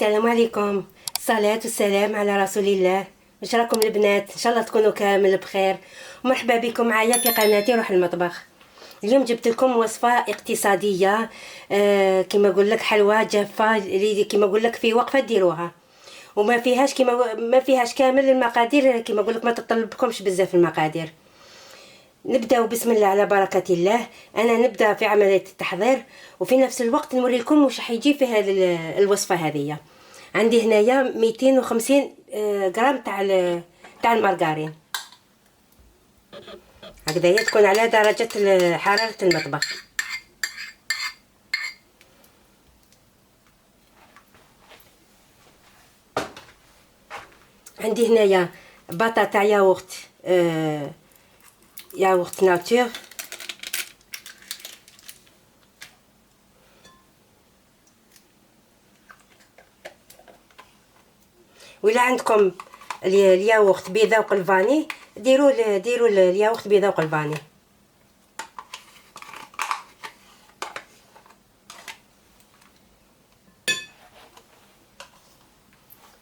السلام عليكم. الصلاة والسلام على رسول الله. واش راكم البنات؟ ان شاء الله تكونوا كامل بخير، ومرحبا بكم معايا في قناتي روح المطبخ. اليوم جبت لكم وصفه اقتصاديه، كما نقول لك حلوى جافه اللي كما نقول لك في وقفه ديروها، وما فيهاش كما ما فيهاش كامل المقادير، كما نقول لك ما تطلبكمش بزاف المقادير. نبداو بسم الله على بركه الله. انا نبدا في عمليه التحضير، وفي نفس الوقت نوري لكم واش حيجي في هذه الوصفه هذه. عندي هنايا 250 غرام تاع المارغرين، هكذايا تكون على درجه حراره المطبخ. عندي هنايا بطاطا ياغورت، ياغورت ناتور، ولا عندكم الياغورت بذوق الفاني ديروا الياغورت بذوق الفاني.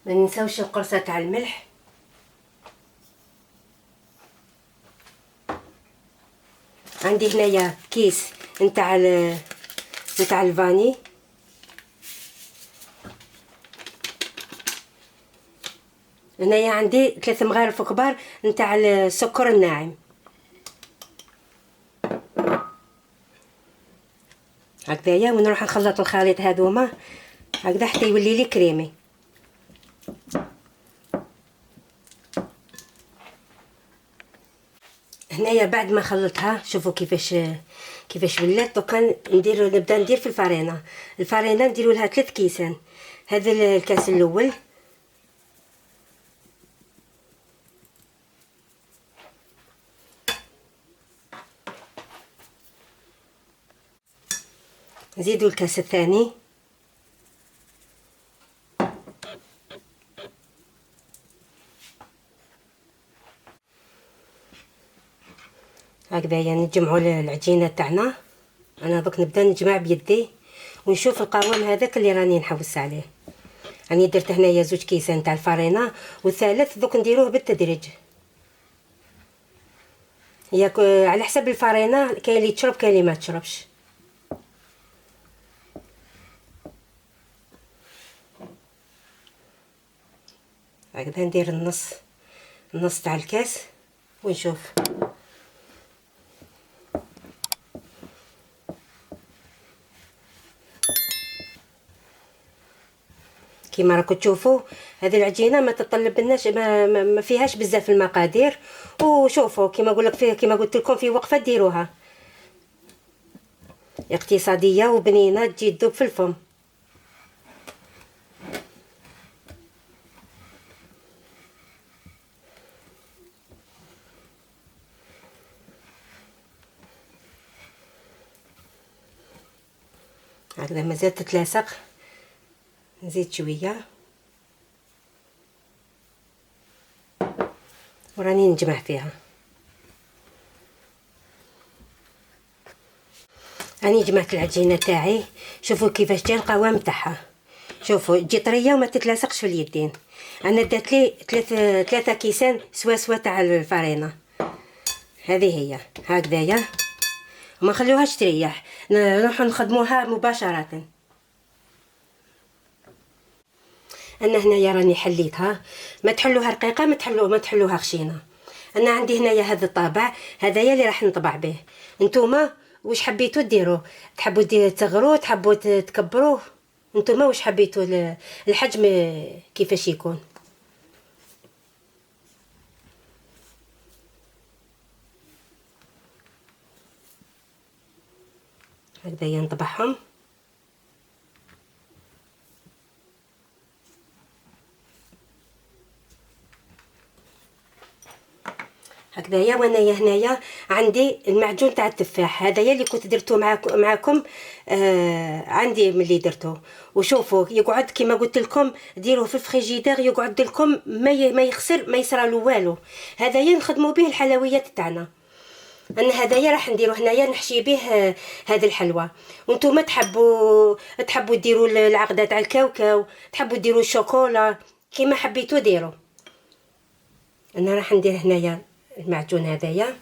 ما ننساوش القرصه تاع الملح. عندي هنايا كيس نتاع الفاني، هنايا عندي 3 مغارف كبار نتاع السكر الناعم، هكذايا. ونروح نخلط الخليط هذوما هكذا حتى يولي لي كريمي. هنايا بعد ما خلطها شوفوا كيفاش ولات. دوكا نبدا ندير في الفرينه نديروا لها 3 كيسان. هذا الكاس الاول، نزيدوا الكاس الثاني، هكذايا نجمعوا العجينه تاعنا. انا دوك نبدا نجمع بيدي ونشوف القوام هذاك اللي راني نحوس عليه. راني درت هنايا 2 كيسان تاع الفرينه، والثالث دوك نديروه بالتدريج. هي على حسب الفرينه، كاين اللي تشرب كاين اللي ما تشربش. هكذا ندير النص تاع الكاس ونشوف. كيما راكم تشوفوا هذه العجينه ما تطلبناش ما فيهاش بزاف المقادير. وشوفوا كيما نقول لك كيما قلت لكم في وقفه ديروها اقتصاديه وبنينه تجي تذوب في الفم. هكذا مازال تتلاصق، نزيد شويه وراني نجمع فيها. راني جمعت العجينه تاعي، شوفوا كيفاش جا القوام تاعها. شوفوا تجي طريه وما تتلاصقش في اليدين. انا درت لي 3 كيسان سوا تاع الفرينه. هذه هي هكذايا، ما نخليوهاش تريح، نروحو نخدموها مباشره. انا هنايا راني حليتها، ما تحلوها رقيقه ما تحلوها خشينه. انا عندي هنايا هذا الطابع هذايا اللي راح نطبع به. نتوما واش حبيتوا ديروه، تحبوا تصغروه تحبوا تكبروه، نتوما واش حبيتوا الحجم كيفاش يكون. هكذايا نطبعهم. هكذايا. وانايا هنايا عندي المعجون تاع التفاح هذايا اللي كنت درتو معكم عندي ملي درتو. وشوفوا يقعد كما قلت لكم ديروه في الفريجيدير، يقعد لكم ما يخسر، ما يصرالو والو. هذايا نخدموا به الحلويات تاعنا. انا هدايا راح نديرو هنايا نحشي به هذه الحلوى. وانتم تحبوا ديروا العقده تاع الكاوكاو، تحبوا ديروا الشوكولا، كيما حبيتو ديروا. انا راح ندير هنايا المعجون هذايا.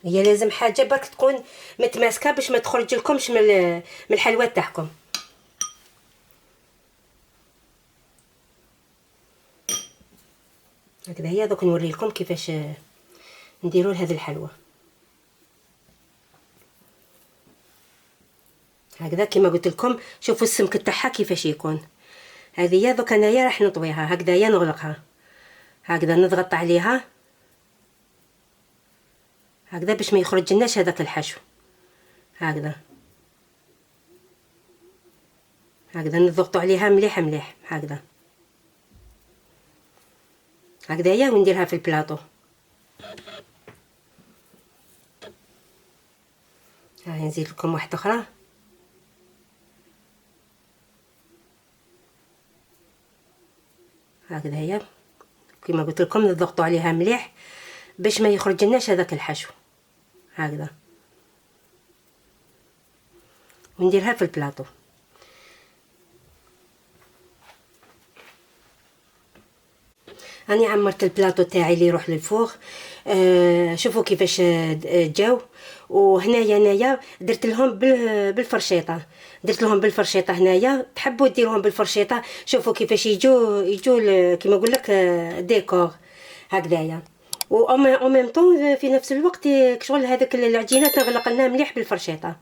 هي لازم حاجه برك تكون متماسكه باش ما تخرج لكمش من الحلوى تاعكم. هكذا هي. دوك نوري لكم كيفاش نديروا هذه الحلوى. هكذا كما قلت لكم، شوفوا السمك تاعها كيفاش يكون. هذه هي. دوك انايا راح نطويها هكذا، هي نغلقها هكذا، نضغط عليها هكذا باش ما يخرج لناش هذاك الحشو. هكذا هكذا نضغطوا عليها مليح مليح هكذا. هكذا هي. ونديرها في البلاطو. ها نزيد لكم واحده اخرى. هكذا هي. كما قلت لكم نضغطوا عليها مليح باش ما يخرج لناش هذاك الحشو. هكذا ونديرها في البلاطو. راني عمرت البلاطو تاعي اللي يروح للفوغ. شوفوا كيفاش جاو. وهنايا انايا درت لهم بالفرشيطه. درت لهم بالفرشيطه هنايا. تحبوا ديروهم بالفرشيطه، شوفوا كيفاش يجوا كيما نقول لك ديكور هكذايا. و ميم طون في نفس الوقت شغل هذاك العجينه تغلق لنا مليح بالفرشيطه.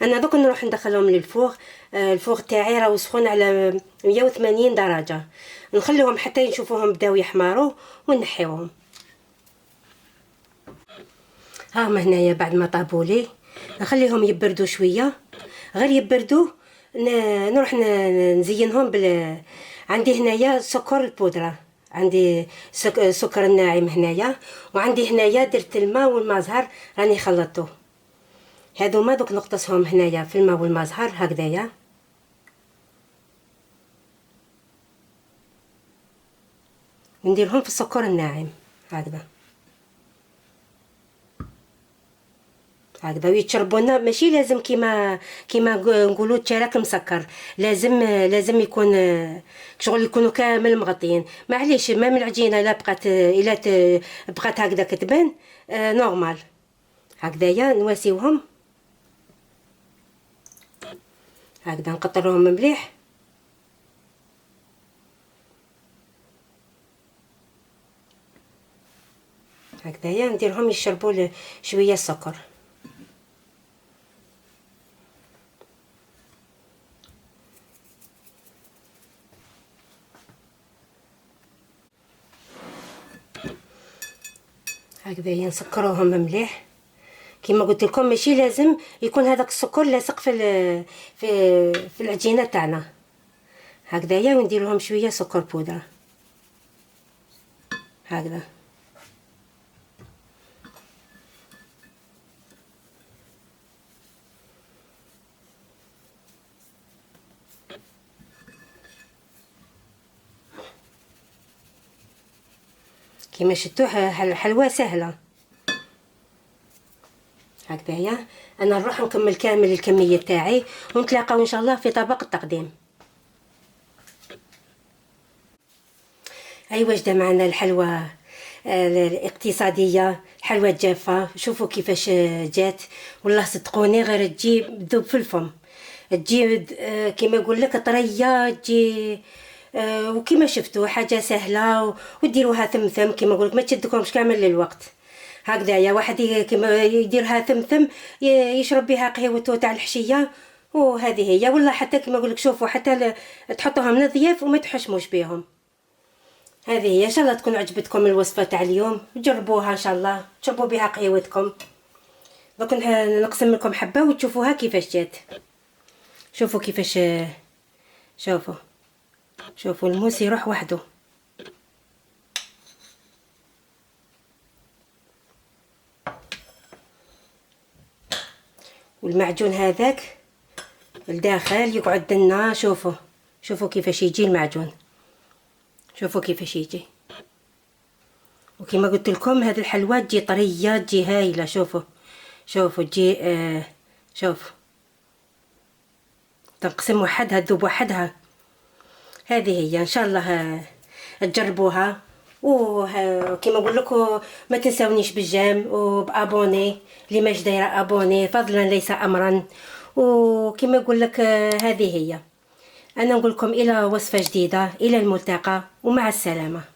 انا دوك نروح ندخلهم للفوغ. الفوغ تاعي راه سخون على 180 درجه. نخليهم حتى نشوفوهم بداو يحمروا ونحيوهم. ها هما هنايا بعد ما طابوا لي نخليهم يبردوا شويه، غير يبردوا نروح نزينهم عندي هنايا سكر البودره، عندي سكر الناعم هنايا، وعندي هنايا درت الماء والماء زهر راني خلطته. هذوما دوك نقطسهم هنايا في الماء والماء زهر هكذايا. ونديرهم في السكر الناعم هكذا هكذا. ويتشربوا لنا ماشي لازم كيما نقولوا التراك مسكر، لازم يكون شغل يكونوا كامل مغطيين. معليش ما من العجينه لا بقات الا بقات هكذا كتبان نورمال. هكذايا نواسيوهم هكذا، نقطروهم مليح هكذايا. نديرهم يشربوا شويه السكر. هكذايا نسكروهم مليح. كما قلت لكم ماشي لازم يكون هذاك السكر لاصق في العجينه تاعنا هكذايا. وندير لهم شويه سكر بودره هكذا. كما شفتوا الحلوى سهله هكذايا. انا نروح نكمل كامل الكميه تاعي ونتلاقاو ان شاء الله في طبق التقديم. ايوا جدا معنا الحلوى الاقتصاديه، الحلوى الجافه. شوفوا كيفاش جات، والله صدقوني غير تجي تذوب في الفم، تجي كيما نقول لك طريه، تجي وكما شفتوا حاجه سهله. وديروها ثمثم كيما نقول لك، ما تشدكمش كامل للوقت هكذا. يا واحد كيما يديرها ثمثم يشرب بها قهوته تاع الحشيه. وهذه هي. والله حتى كيما نقول لك شوفوا حتى تحطوهم للضياف وما تحشموش بهم. هذه هي. ان شاء الله تكون عجبتكم الوصفه تاع اليوم، جربوها ان شاء الله، تشربوا بها قهوتكم. دوك نقسم لكم حبه وتشوفوها كيفاش جات. شوفوا كيفاش، شوفوا الموس يروح وحده. والمعجون هذاك الداخل يقعد لنا. شوفوا كيفاش يجي المعجون شوفوا كيفاش يجي. وكما قلت لكم هذه الحلوى تجي طريه تجي هايله. شوفوا تجي شوفوا تنقسم وحدها تذوب وحدها. هذه هي ان شاء الله تجربوها. وكما نقول لكم ما تنسونيش بالجيم وبابوني اللي ماش دايره ابوني فضلا ليس امرا. وكما نقول لك هذه هي. انا نقول لكم الى وصفه جديده، الى الملتقى ومع السلامه.